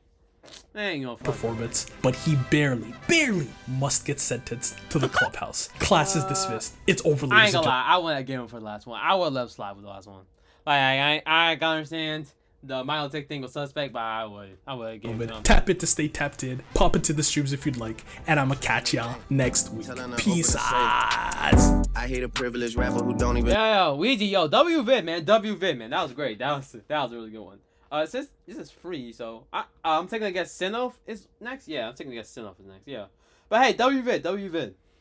Ain't no performance, but he barely must get sentenced to the clubhouse. Class is dismissed. It's over. I ain't gonna lie. I wouldn't have given him for the last one. I would let him slide with the last one. Like I can understand the Milo Tick thing was suspect, but I would give him. Tap it to stay tapped in. Pop into the streams if you'd like, and I'ma catch y'all next week. Peace out. I hate a privileged rapper who don't even. Yo, Weezy, yo, WVid, man. That was great. That was a really good one. This is free, so I'm taking a guess. Sinnoh is next. Yeah, I'm taking a guess. Sinnoh is next. Yeah, but hey, WVid.